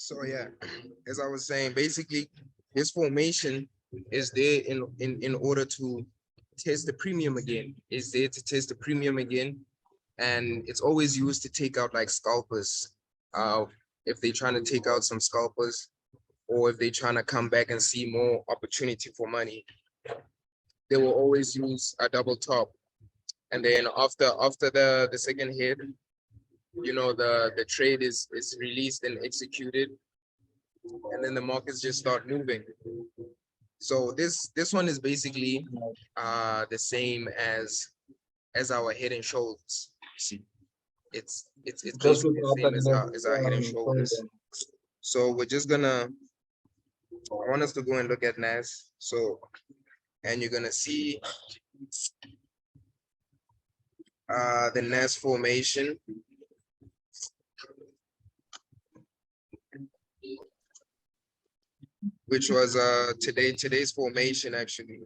So yeah, as I was saying, basically this formation is there in order to test the premium again. It's there to test the premium again, and it's always used to take out like scalpers. If they're trying to take out some scalpers, or if they're trying to come back and see more opportunity for money, they will always use a double top. And then after the second hit, the trade is released and executed, and then the markets just start moving. So this one is basically the same as our head and shoulders. See, it's Just basically the without same that as left our head and shoulders. So we're just gonna, I want us to go and look at NAS. So, and you're gonna see the NAS formation. Which was today's formation actually.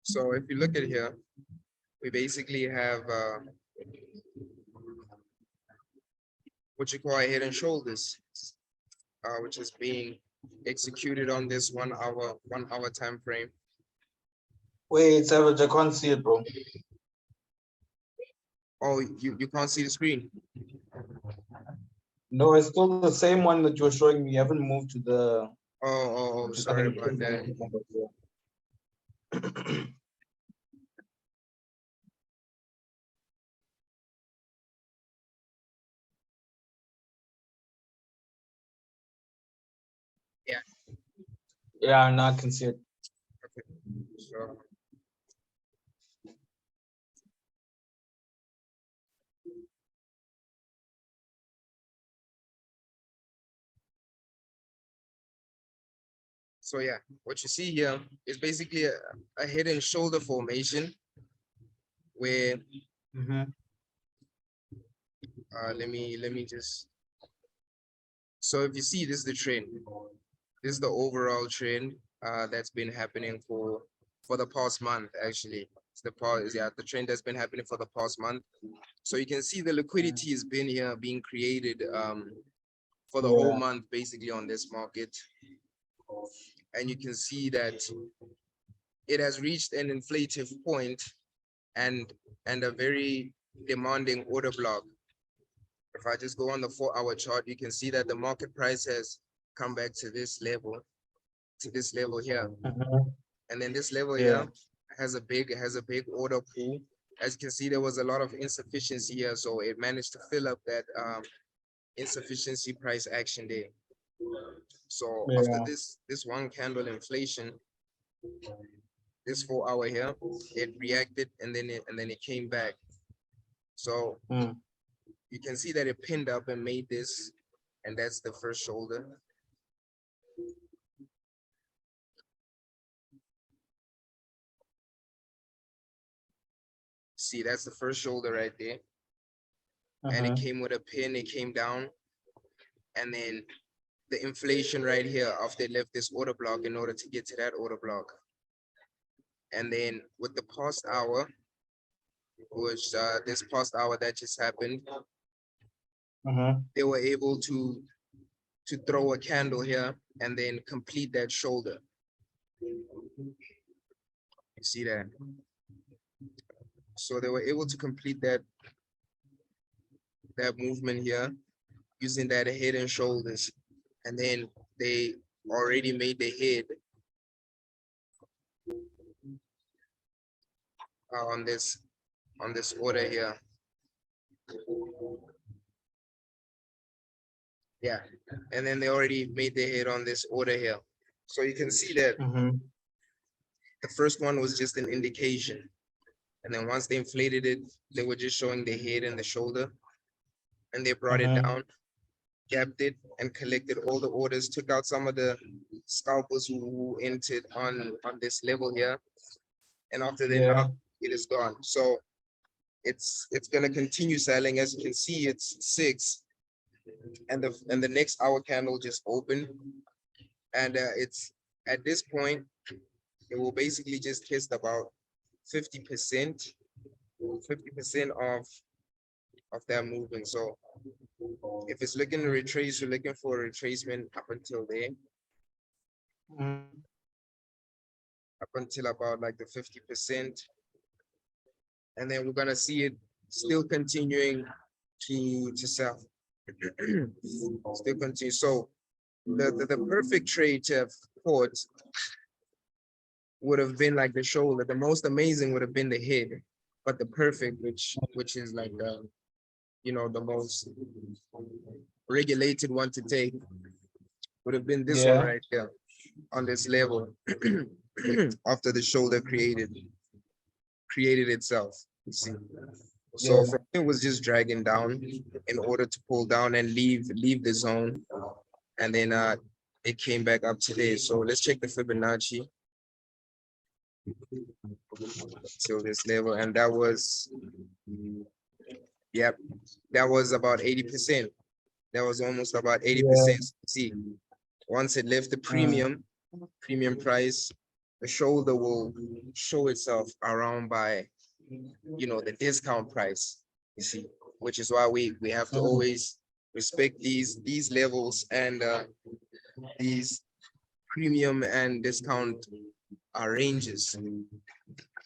So if you look at here, we basically have what you call a head and shoulders, which is being executed on this 1 hour time frame. Wait, Savage, I can't see it, bro. Oh, you can't see the screen. No, it's still the same one that you were showing me. You haven't moved to the. Oh, sorry about that. Yeah. Yeah, now I can see it. Okay. So So yeah, what you see here is basically a head and shoulder formation where let me just, so if you see, this is the trend. This is the overall trend that's been happening for the past month actually. It's the trend that's been happening for the past month. So you can see the liquidity has been here being created for the whole month basically on this market. And you can see that it has reached an inflative point and a very demanding order block. If I just go on the 4-hour chart, you can see that the market price has come back to this level here. And then this level here has a big order pool. As you can see, there was a lot of insufficiency here, so it managed to fill up that insufficiency price action day. So after this one candle inflation, this 4-hour here, it reacted and then it came back. So you can see that it pinned up and made this, and that's the first shoulder. See, that's the first shoulder right there. And it came with a pin, it came down, and then the inflation right here after it left this order block in order to get to that order block. And then with the past hour, which this past hour that just happened, they were able to throw a candle here and then complete that shoulder. You see that? So they were able to complete that movement here using that head and shoulders, and then they already made the head on this order here. Yeah, and then they already made the head on this order here. So you can see that the first one was just an indication. And then once they inflated it, they were just showing the head and the shoulder. And they brought it down, gapped it, and collected all the orders, took out some of the scalpers who entered on this level here. And after that, now it is gone. So it's gonna continue selling. As you can see, it's 6. And the next hour candle just opened. And it's at this point, it will basically just test about 50%, 50% of that movement. So if it's looking to retrace, you're looking for a retracement up until there, Mm, up until about like the 50%. And then we're gonna see it still continuing to sell. Still continue. So the perfect trade to have caught would have been like the shoulder. The most amazing would have been the head, but the perfect, which is like you know, the most regulated one to take, would have been this one yeah, right here on this level after the shoulder created itself. You see. So yeah. for me, it was just dragging down in order to pull down and leave the zone, and then it came back up today. So let's check the Fibonacci till this level, and that was, yep, that was about 80%. That was almost about 80%. Yeah. See, once it left the Mm, premium price, the shoulder will show itself around by, you know, the discount price, you see, which is why we have to mm, always respect these levels and these premium and discount ranges.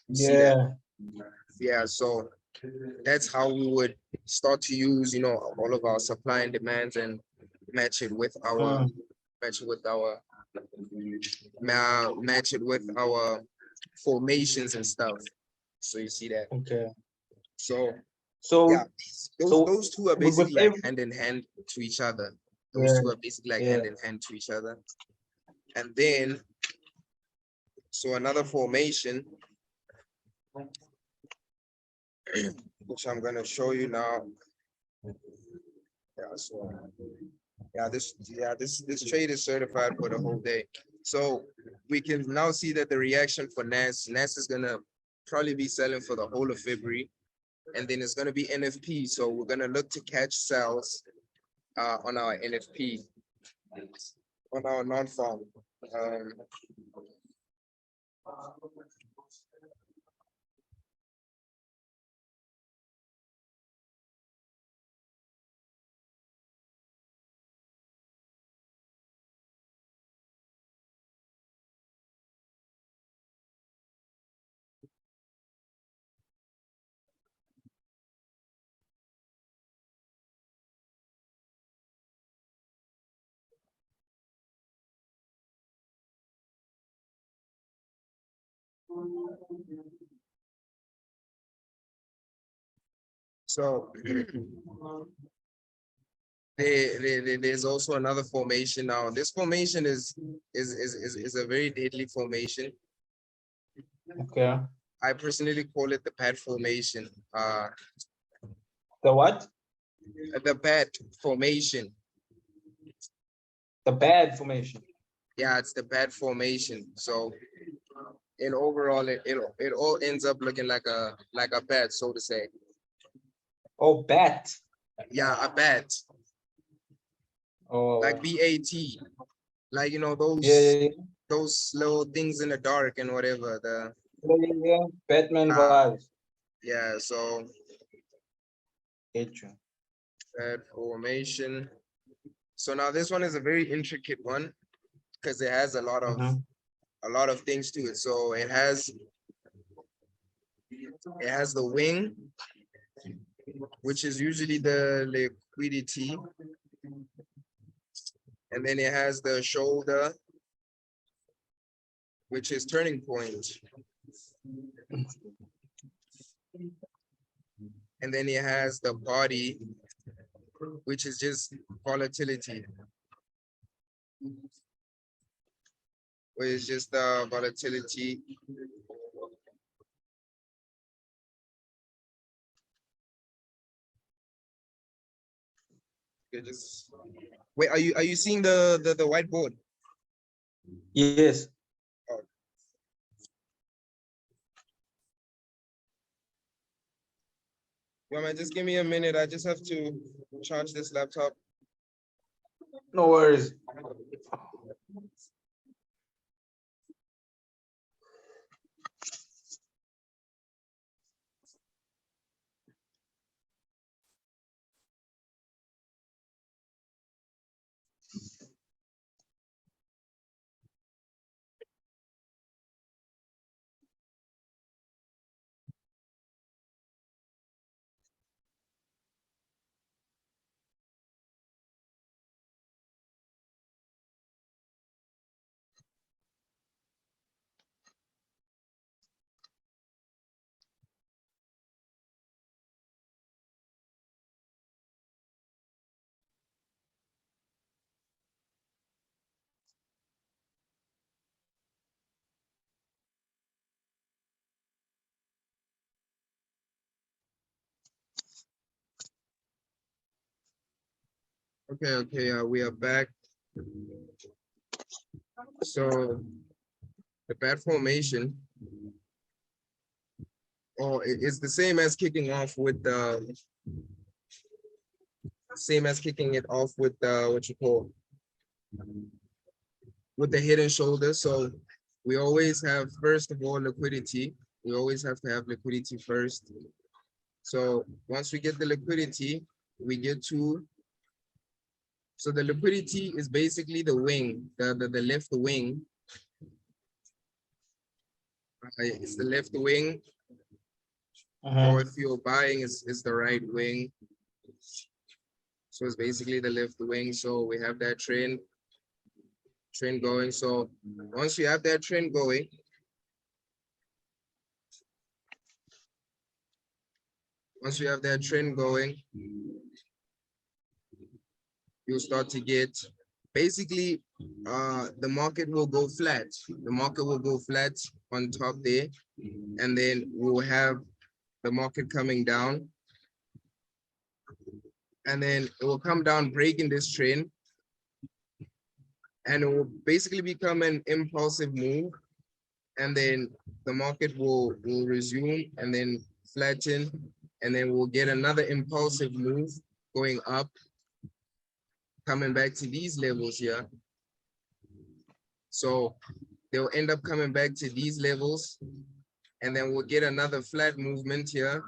You see that? yeah. Yeah, so that's how we would start to use, you know, all of our supply and demands and match it with our Mm, match it with our match it with our formations and stuff. So you see that. okay. So yeah, So, so those two are with basically like every, hand in hand to each other. Those yeah, two are basically like yeah. hand in hand to each other. And then so another formation, which I'm gonna show you now. Yeah, so this trade is certified for the whole day. So we can now see that the reaction for NAS is gonna probably be selling for the whole of February, and then it's gonna be NFP. So we're gonna look to catch sales on our NFP, on our non-farm. Um, so there's also another formation now. This formation is a very deadly formation. Okay. I personally call it the pad formation. The what? The pad formation. The bad formation. Yeah, it's the pad formation. So in overall, it all ends up looking like a pad, so to say. Oh, bat. Yeah, a bat, like Oh, BAT, like you know yeah, yeah, yeah. those little things in the dark and whatever. The Yeah, yeah, yeah. Batman uh, vibes. yeah, so Get you. pad formation. So now this one is a very intricate one because it has Mm-hmm. a lot of things to it. So it has the wing, which is usually the liquidity, and then it has the shoulder, which is turning point, and then it has the body, which is just volatility, which is just the volatility. You just wait. Are you seeing the whiteboard? Yes. Oh, yeah, man, just give me a minute. I just have to charge this laptop. No worries. Okay, we are back. So the bat formation, it's the same as kicking off with the same as kicking it off with what you call with the head and shoulders. So we always have, first of all, liquidity. We always have to have liquidity first. So once we get the liquidity, we get to, so the liquidity is basically the wing, the left wing. It's the left wing, or if you're buying, it's the right wing. So it's basically the left wing. So we have that trend going. So once you have that trend going, once you have that trend going, you'll start to get, basically the market will go flat. The market will go flat on top there, and then we'll have the market coming down, and then it will come down, breaking this trend, and it will basically become an impulsive move, and then the market will resume and then flatten, and then we'll get another impulsive move going up, coming back to these levels here. So they'll end up coming back to these levels, and then we'll get another flat movement here,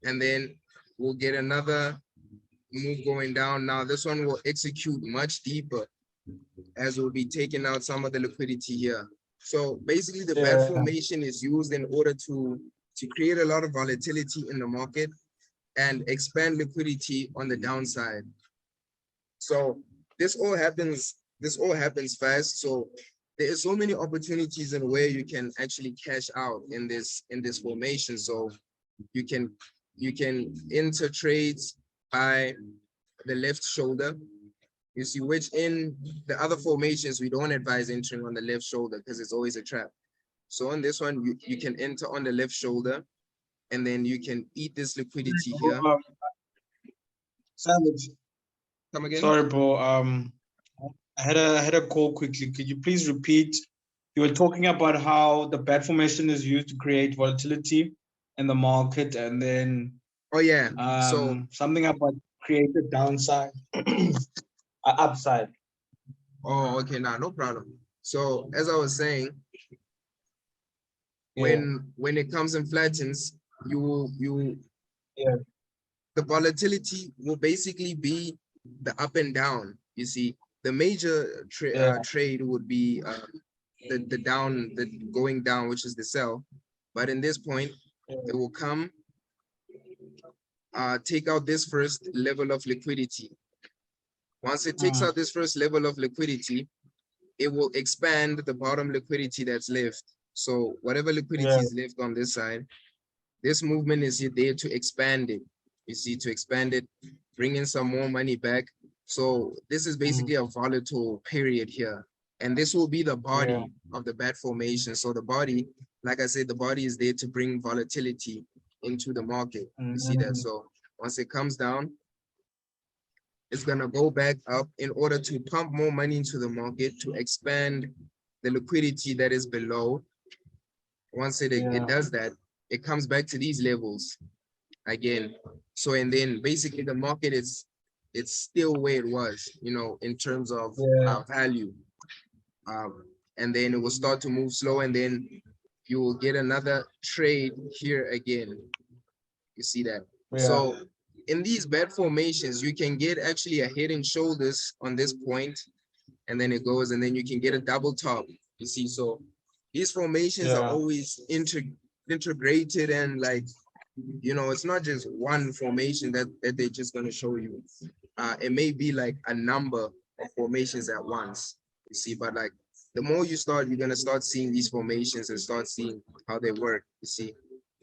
and then we'll get another move going down. Now this one will execute much deeper, as we'll be taking out some of the liquidity here. So basically the bad formation is used in order to create a lot of volatility in the market and expand liquidity on the downside. So this all happens fast. So there is so many opportunities in where you can actually cash out in this formation. So you can enter trades by the left shoulder. You see, which in the other formations, we don't advise entering on the left shoulder because it's always a trap. So on this one, you can enter on the left shoulder, and then you can eat this liquidity here. Savage. Come again? Sorry, bro. I had a call quickly. Could you please repeat? You were talking about how the bat formation is used to create volatility in the market, and then oh yeah, so something about create a downside, upside. Oh, okay, nah, no problem. So as I was saying, when it comes and flattens, you the volatility will basically be the up and down. You see, the major trade would be the down, the going down, which is the sell. But in this point, it will come, take out this first level of liquidity. Once it takes out this first level of liquidity, it will expand the bottom liquidity that's left. So whatever liquidity is left on this side, this movement is there to expand it. You see, to expand it, bring in some more money back. So this is basically a volatile period here. And this will be the body of the bat formation. So the body, like I said, the body is there to bring volatility into the market. You see that? So once it comes down, it's going to go back up in order to pump more money into the market to expand the liquidity that is below. Once it does that, it comes back to these levels again. So, and then basically the market it's still where it was, you know, in terms of value. And then it will start to move slow, and then you will get another trade here again. You see that? So in these bed formations, you can get actually a head and shoulders on this point, and then it goes, and then you can get a double top. You see, so these formations are always integrated, and like, you know, it's not just one formation that they're just going to show you. It may be like a number of formations at once. You see, but like the more you start, you're going to start seeing these formations and start seeing how they work. You see,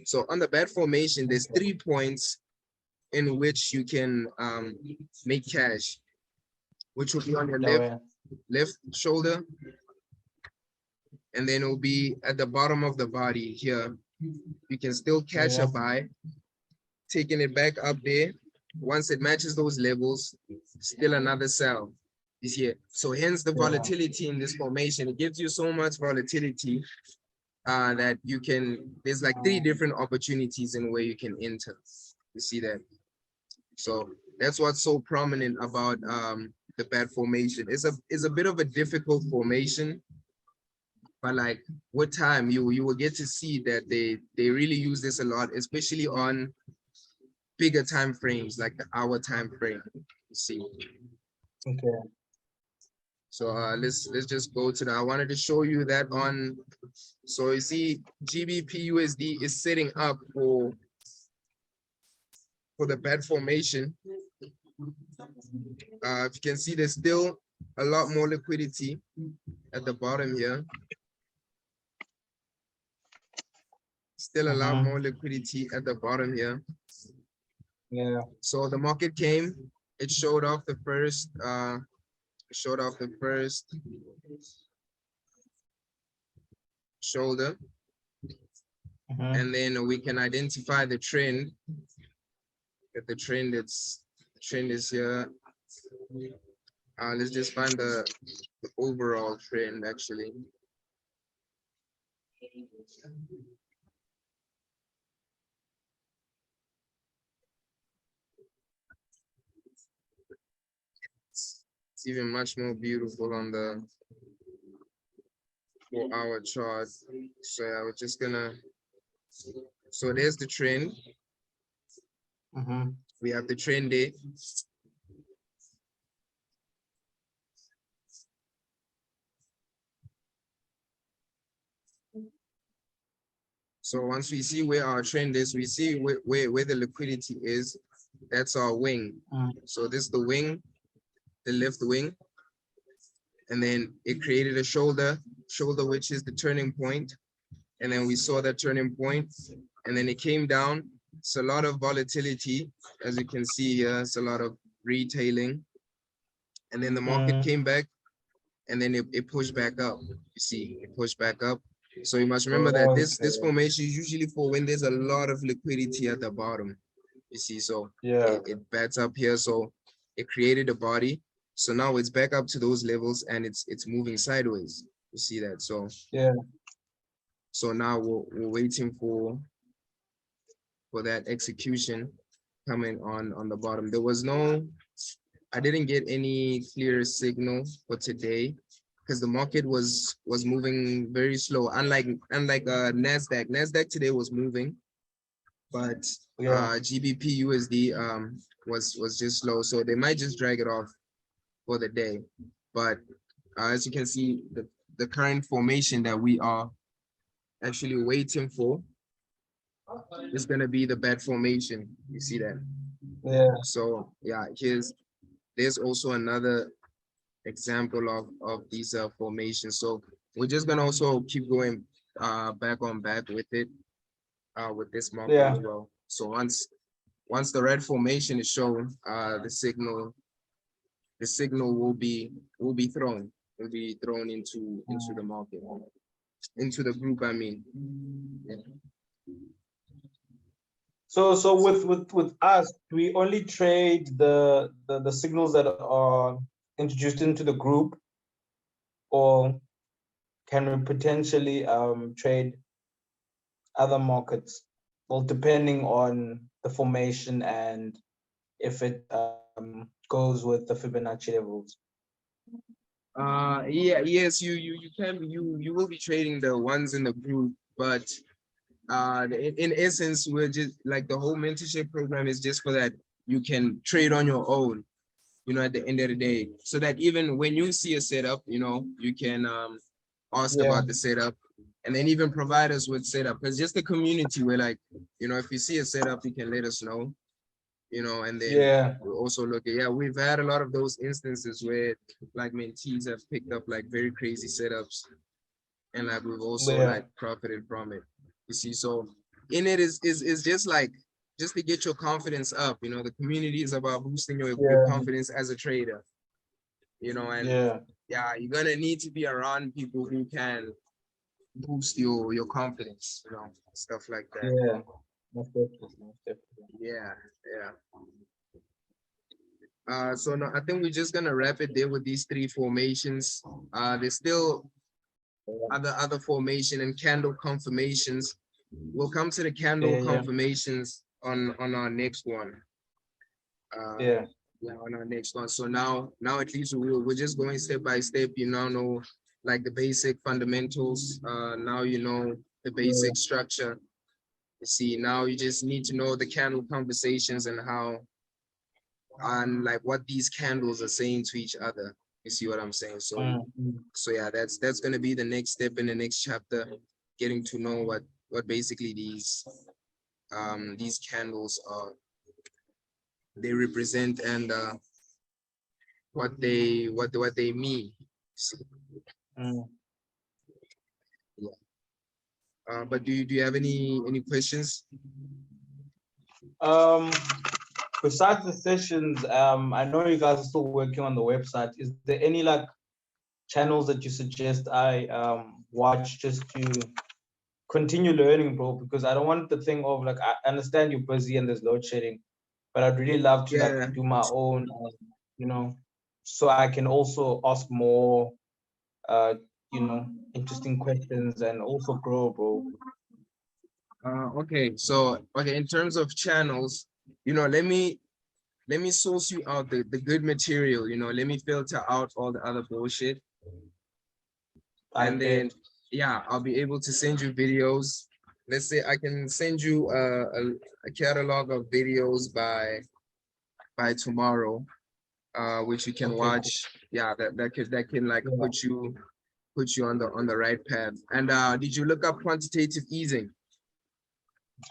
so on the bed formation, there's 3 points in which you can make cash, which will be on your left shoulder, and then it will be at the bottom of the body here. You can still catch a buy, taking it back up there, Once it matches those levels, still another sell. You see it? So hence the Yeah. volatility in this formation. It gives you so much volatility that you can, there's like three different opportunities in where you can enter. You see that? So that's what's so prominent about the bad formation. It's a bit of a difficult formation, but like with time, you will get to see that they really use this a lot, especially on bigger time frames, like the hour time frame. You see. Okay. So let's just go to the. I wanted to show you that on. So you see, GBP USD is setting up for the bad formation. If you can see, there's still a lot more liquidity at the bottom here. Still a lot more liquidity at the bottom here. Yeah. So the market came, it showed off the first, shoulder, and then we can identify the trend. That the trend is here. Let's just find the overall trend actually. It's even much more beautiful on the 4-hour chart. So I was just gonna. So there's the trend. We have the trend day. So once we see where our trend is, we see where the liquidity is. That's our wing. So this is the wing, the left wing. And then it created a shoulder, which is the turning point. And then we saw that turning point, and then it came down. It's a lot of volatility, as you can see here. It's a lot of retailing. And then the market came back, and then it pushed back up. You see, it pushed back up. So you must remember that this formation is usually for when there's a lot of liquidity at the bottom. You see, so Yeah. it bats up here. So it created a body. So now it's back up to those levels, and it's moving sideways. You see that? So Yeah. so now we're waiting for that execution coming on the bottom. There was no, I didn't get any clear signal for today because the market was moving very slow. Unlike Nasdaq. Nasdaq today was moving, but Yeah. GBP USD was just slow. So they might just drag it off for the day. But as you can see, the current formation that we are actually waiting for is going to be the bad formation. You see that? Yeah. So yeah, there's also another example of these formations. So we're just gonna also keep going back on back with it with this market Yeah. as well. So once the red formation is shown, the signal will be thrown into the market, into the group, I mean. Yeah. So with us, we only trade the signals that are introduced into the group, or can we potentially trade other markets? Well, depending on the formation and if it goes with the Fibonacci levels. Yeah, yes, you can you will be trading the ones in the group, but in essence, we're just like the whole mentorship program is just for that you can trade on your own, at the end of the day, so that even when you see a setup, you can ask Yeah. about the setup, and then even provide us with setup. Because just the community, where like, if you see a setup, you can let us know, and then Yeah. we'll also look at, yeah, we've had a lot of those instances where like mentees have picked up like very crazy setups, and like we've also Yeah. like profited from it. You see, so in it is just like just to get your confidence up. The community is about boosting your Yeah. confidence as a trader. And Yeah. yeah, you're gonna need to be around people who can boost your confidence, stuff like that. Yeah. Most definitely. Most definitely. Yeah, yeah. So no, I think we're just gonna wrap it there with these three formations. There's still other formation and candle confirmations. We'll come to the candle Yeah, yeah, confirmations on our next one. Uh, yeah. yeah, on our next one. So now at least we're just going step by step. You now know like the basic fundamentals. Now you know the Yeah. basic structure. You see, now you just need to know the candle conversations and how and like what these candles are saying to each other. You see what I'm saying? So Mm, mm, so yeah, that's gonna be the next step in the next chapter, getting to know what basically these candles are they represent and what they mean. So, mm. yeah. But do you have any questions? Um, besides the sessions, I know you guys are still working on the website. Is there any like channels that you suggest I watch just to continue learning, bro? Because I don't want the thing of like I understand you're busy and there's load shedding, but I'd really love to like Yeah. do my own, you know, so I can also ask more, uh, interesting questions and also grow, bro. Okay. So okay, in terms of channels, let me source you out the good material. Let me filter out all the other bullshit, I and then bet. yeah, I'll be able to send you videos. Let's say I can send you a catalog of videos by tomorrow, which you can Okay, cool. watch. Yeah, that can like Yeah. put you on the right path. And did you look up quantitative easing?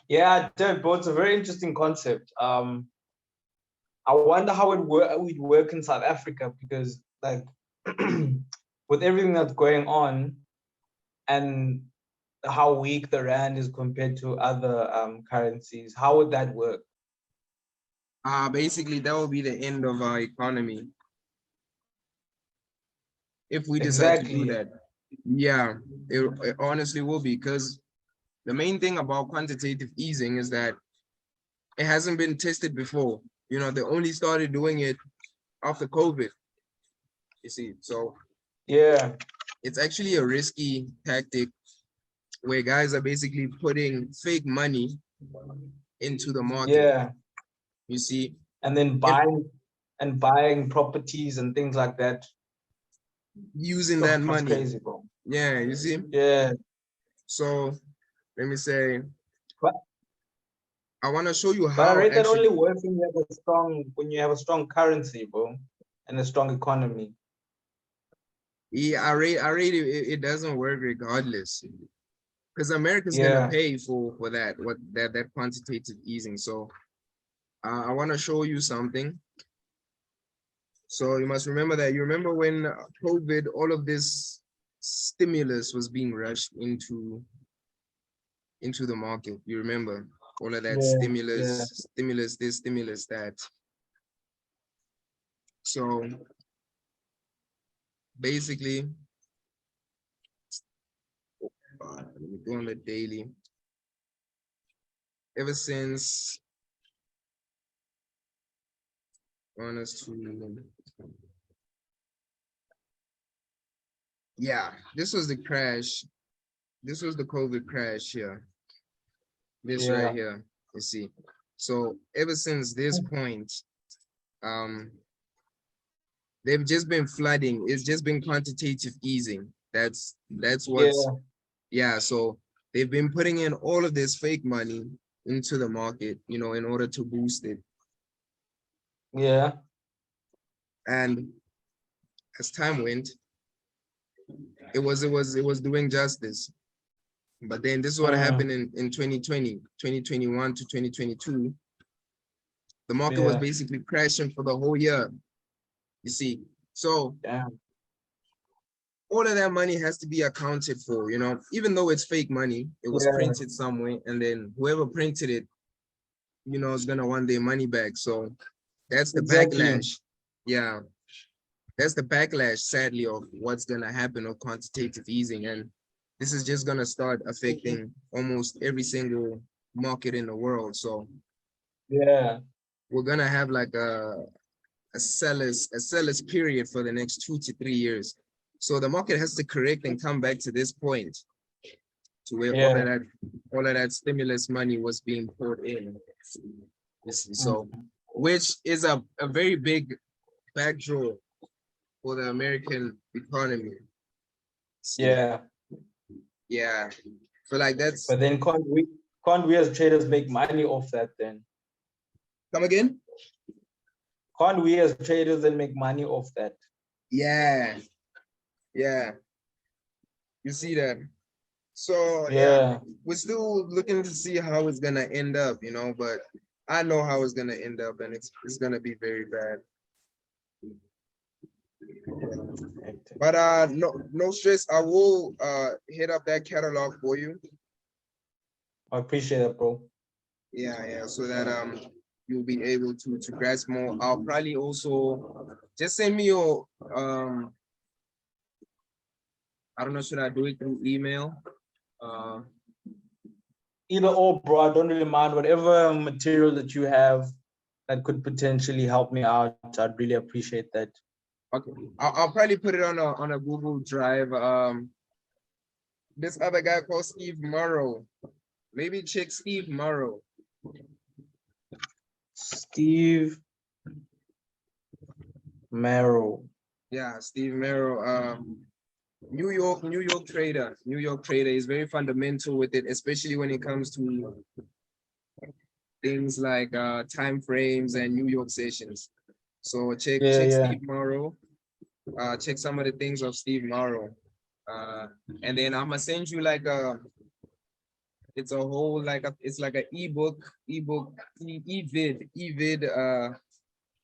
Yeah, I did, bro. It's a very interesting concept. I wonder how would work in South Africa because, like, with everything that's going on and how weak the rand is compared to other currencies, how would that work? Basically that will be the end of our economy if we decide to do Exactly. that. Yeah, it honestly will be because the main thing about quantitative easing is that it hasn't been tested before. They only started doing it after COVID, you see. So Yeah. it's actually a risky tactic where guys are basically putting fake money into the market. Yeah. You see, And then if buying properties and things like that. using that Oh, that's money, crazy, bro. yeah, you see. Yeah. So let me say, But I want to show you but I how read that actually. only works when you have a strong currency, bro, and a strong economy. Yeah, I rate it doesn't work regardless because America's gonna Yeah. pay for that quantitative easing. So I want to show you something. So you must remember that you remember when COVID, all of this stimulus was being rushed into the market. You remember all of that Yeah. Yeah. stimulus this, stimulus that. So basically, let me go on the daily. Ever since on us to yeah, this was the crash. This was the COVID crash here. This right Yeah. here, you see. So ever since this point, um, they've just been flooding. It's just been quantitative easing. That's what's Yeah. yeah. So they've been putting in all of this fake money into the market, in order to boost it. Yeah. And as time went, it was doing justice. But then this is what Mm, happened in 2020, 2021 to 2022. The market was yeah. basically crashing for the whole year. You see, so Damn. all of that money has to be accounted for, even though it's fake money, it was Yeah. printed somewhere, and then whoever printed it, is gonna want their money back. So that's the Exactly. backlash. Yeah, that's the backlash, sadly, of what's gonna happen of quantitative easing. And this is just gonna start affecting almost every single market in the world. So Yeah. we're gonna have like seller's period for the next 2 to 3 years. So the market has to correct and come back to this point to where Yeah. all of that stimulus money was being poured in. So, which is a very big backdraw for the American economy. So, Yeah. yeah. So like that's But then can't we as traders make money off that then? come again? Can't we as traders then make money off that? Yeah. Yeah. You see that. So yeah, Yeah. we're still looking to see how it's gonna end up, but I know how it's gonna end up, and it's gonna be very bad. But no stress. I will hit up that catalog for you. I appreciate it, bro. Yeah, so that you'll be able to grasp more. I'll probably also just send me your I don't know, should I do it through email? Either or, bro. I don't really mind. Whatever material that you have that could potentially help me out, I'd really appreciate that. Okay, I'll probably put it on a Google Drive. This other guy called Steve Morrow. Maybe check Steve Morrow. Steve Merrill. Yeah, Steve Merrill. New York trader. New York trader is very fundamental with it, especially when it comes to things like time frames and New York sessions. So check Yeah. Steve Morrow. Check some of the things of Steve Morrow. And then I'm gonna send you like it's a whole it's like an ebook evid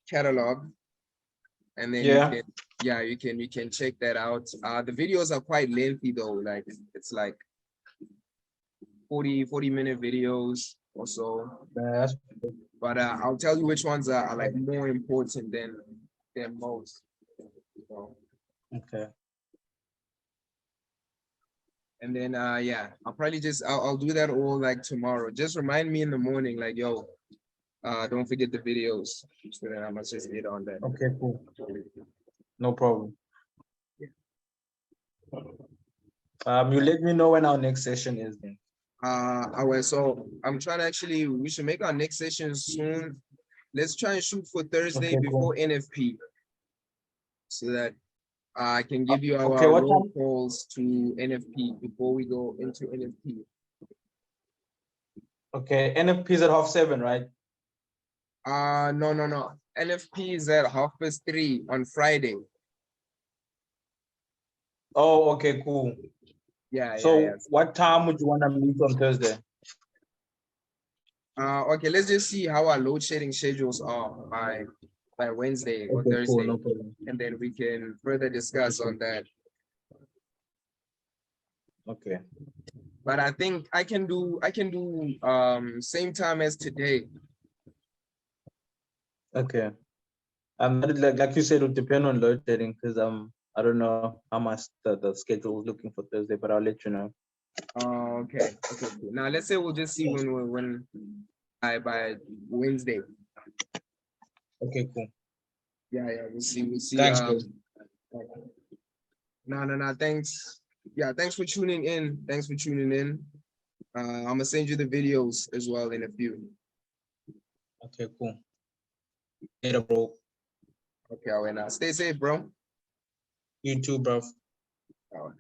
catalog, and then Yeah. you can check that out. The videos are quite lengthy though, like it's like 40-minute videos or so, That's but I'll tell you which ones are like more important than most. So, okay. and then I'll probably I'll do that all like tomorrow. Just remind me in the morning, like, yo, don't forget the videos. So then I must just get on that. Okay, cool. No problem. You let me know when our next session is then. So I'm trying to we should make our next session soon. Let's try and shoot for Thursday Okay, before cool. NFP, so that I can give you Okay, our what roll time? calls to NFP before we go into NFP. Okay, NFP is at 7:30, right? No. NFP is at 3:30 on Friday. Oh, okay, cool. Yeah. So what time would you want to meet on Thursday? Okay, let's just see how our load shedding schedules are by Wednesday or Okay, cool, Thursday, no problem. and then we can further discuss on that. Okay. But I think I can do same time as today. Okay. Like you said, it would depend on load shedding because I don't know how much the schedule is looking for Thursday, but I'll let you know. Okay, cool. Now let's say we'll just see when by Wednesday. Okay, cool. Yeah, we'll see. Thanks, bro. No, thanks. Yeah, thanks for tuning in. I'm gonna send you the videos as well in a few. Okay, cool. Later, bro. Okay, stay safe, bro. You too, bro. All right.